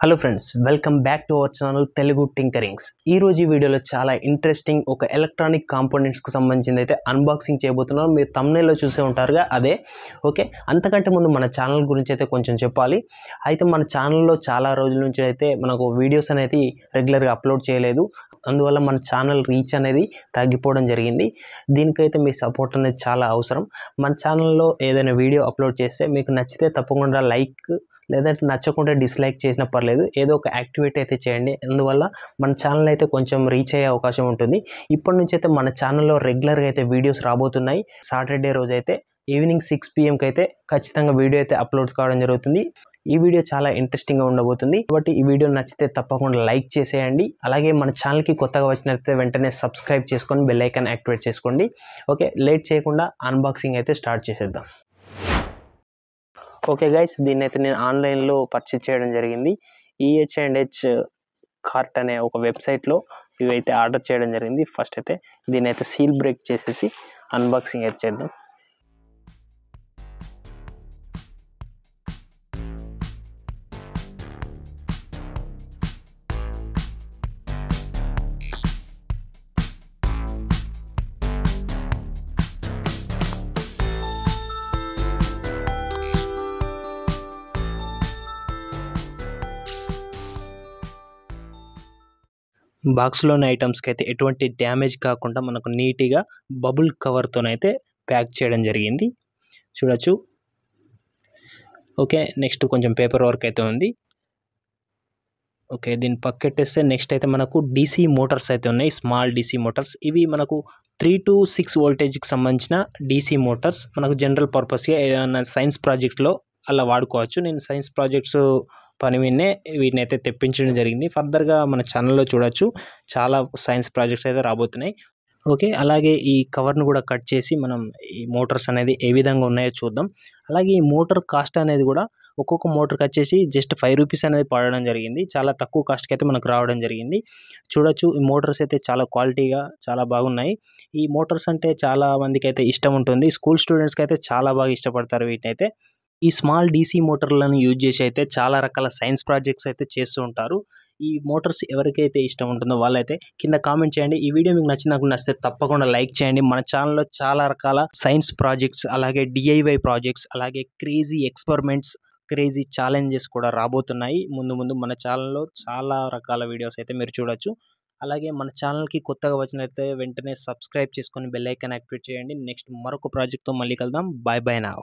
Hello friends, welcome back to our channel Telugu tinkerings. ఈ రోజు ఈ వీడియోలో చాలా ఇంట్రెస్టింగ్ ఒక ఎలక్ట్రానిక్ కాంపోనెంట్స్కి సంబంధించింది అయితే అన్బాక్సింగ్ చేయబోతున్నాం. మీరు thumbnail లో చూసే ఉంటారుగా అదే. ఓకే, అంతకంటే ముందు మన ఛానల్ గురించి అయితే కొంచెం చెప్పాలి. అయితే మన ఛానల్లో చాలా రోజుల నుంచి అయితే మనకు వీడియోస్ అనేది రెగ్యులర్గా అప్లోడ్ చేయలేదు. అందువల్ల మన ఛానల్ రీచ్ అనేది తగ్గిపోవడం జరిగింది. దీనికైతే మీ సపోర్ట్ అనేది చాలా అవసరం. మన ఛానల్లో ఏదైనా వీడియో అప్లోడ్ చేస్తే మీకు నచ్చితే తప్పకుండా లైక్, లేదంటే నచ్చకుంటే డిస్లైక్ చేసినా పర్లేదు, ఏదో ఒక యాక్టివిటీ అయితే చేయండి. అందువల్ల మన ఛానల్ అయితే కొంచెం రీచ్ అయ్యే అవకాశం ఉంటుంది. ఇప్పటి నుంచి అయితే మన ఛానల్లో రెగ్యులర్గా అయితే వీడియోస్ రాబోతున్నాయి. సాటర్డే రోజు అయితే ఈవినింగ్ 6 PM అయితే ఖచ్చితంగా వీడియో అయితే అప్లోడ్ కావడం జరుగుతుంది. ఈ వీడియో చాలా ఇంట్రెస్టింగ్గా ఉండబోతుంది. కాబట్టి ఈ వీడియో నచ్చితే తప్పకుండా లైక్ చేసేయండి. అలాగే మన ఛానల్కి కొత్తగా వచ్చినట్లయితే వెంటనే సబ్స్క్రైబ్ చేసుకొని బెల్ ఐకాన్ యాక్టివేట్ చేసుకోండి. ఓకే, లేట్ చేయకుండా అన్బాక్సింగ్ అయితే స్టార్ట్ చేసేద్దాం. ఓకే గైస్, దీన్ని అయితే నేను ఆన్లైన్లో పర్చేజ్ చేయడం జరిగింది. EH&H కార్ట్ అనే ఒక వెబ్సైట్లో ఇవైతే ఆర్డర్ చేయడం జరిగింది. ఫస్ట్ అయితే దీన్ని అయితే సీల్ బ్రేక్ చేసేసి అన్బాక్సింగ్ అయితే చేద్దాం. బాక్స్లోని ఐటమ్స్కి అయితే ఎటువంటి డ్యామేజ్ కాకుండా మనకు నీట్గా బబుల్ కవర్తోనైతే ప్యాక్ చేయడం జరిగింది, చూడొచ్చు. ఓకే, నెక్స్ట్ కొంచెం పేపర్ వర్క్ అయితే ఉంది. ఓకే, దీన్ని పక్కెట్టేస్తే నెక్స్ట్ అయితే మనకు DC మోటార్స్ అయితే ఉన్నాయి. స్మాల్ DC మోటార్స్, ఇవి మనకు 3 to 6 వోల్టేజ్కి సంబంధించిన DC మోటార్స్. మనకు జనరల్ పర్పస్గా ఏదైనా సైన్స్ ప్రాజెక్ట్లో అలా వాడుకోవచ్చు. నేను సైన్స్ ప్రాజెక్ట్స్ పని మీదనే వీటిని అయితే తెప్పించడం జరిగింది. ఫర్దర్గా మన ఛానల్లో చూడొచ్చు, చాలా సైన్స్ ప్రాజెక్ట్స్ అయితే రాబోతున్నాయి. ఓకే, అలాగే ఈ కవర్ను కూడా కట్ చేసి మనం ఈ మోటార్స్ అనేది ఏ విధంగా ఉన్నాయో చూద్దాం. అలాగే ఈ మోటార్ కాస్ట్ అనేది కూడా ఒక్కొక్క మోటార్కి వచ్చేసి జస్ట్ 5 రూపీస్ అనేది పడడం జరిగింది. చాలా తక్కువ కాస్ట్కి అయితే మనకు రావడం జరిగింది. చూడొచ్చు, ఈ మోటార్స్ అయితే చాలా క్వాలిటీగా చాలా బాగున్నాయి. ఈ మోటార్స్ అంటే చాలా మందికి అయితే ఇష్టం ఉంటుంది. స్కూల్ స్టూడెంట్స్కి అయితే చాలా బాగా ఇష్టపడతారు వీటిని అయితే. ఈ స్మాల్ DC మోటార్లను యూజ్ చేసి అయితే చాలా రకాల సైన్స్ ప్రాజెక్ట్స్ అయితే చేస్తూ ఉంటారు. ఈ మోటార్స్ ఎవరికైతే ఇష్టం ఉంటుందో వాళ్ళైతే కింద కామెంట్ చేయండి. ఈ వీడియో మీకు నచ్చితే తప్పకుండా లైక్ చేయండి. మన ఛానల్లో చాలా రకాల సైన్స్ ప్రాజెక్ట్స్, అలాగే DIY ప్రాజెక్ట్స్, అలాగే క్రేజీ ఎక్స్పెరిమెంట్స్, క్రేజీ ఛాలెంజెస్ కూడా రాబోతున్నాయి. ముందు మన ఛానల్లో చాలా రకాల వీడియోస్ అయితే మీరు చూడొచ్చు. అలాగే మన ఛానల్కి కొత్తగా వచ్చినట్లయితే వెంటనే సబ్స్క్రైబ్ చేసుకొని బెల్ ఐకాన్ యాక్టివేట్ చేయండి. నెక్స్ట్ మరొక ప్రాజెక్ట్తో మళ్ళీ కలుద్దాం. Bye bye now.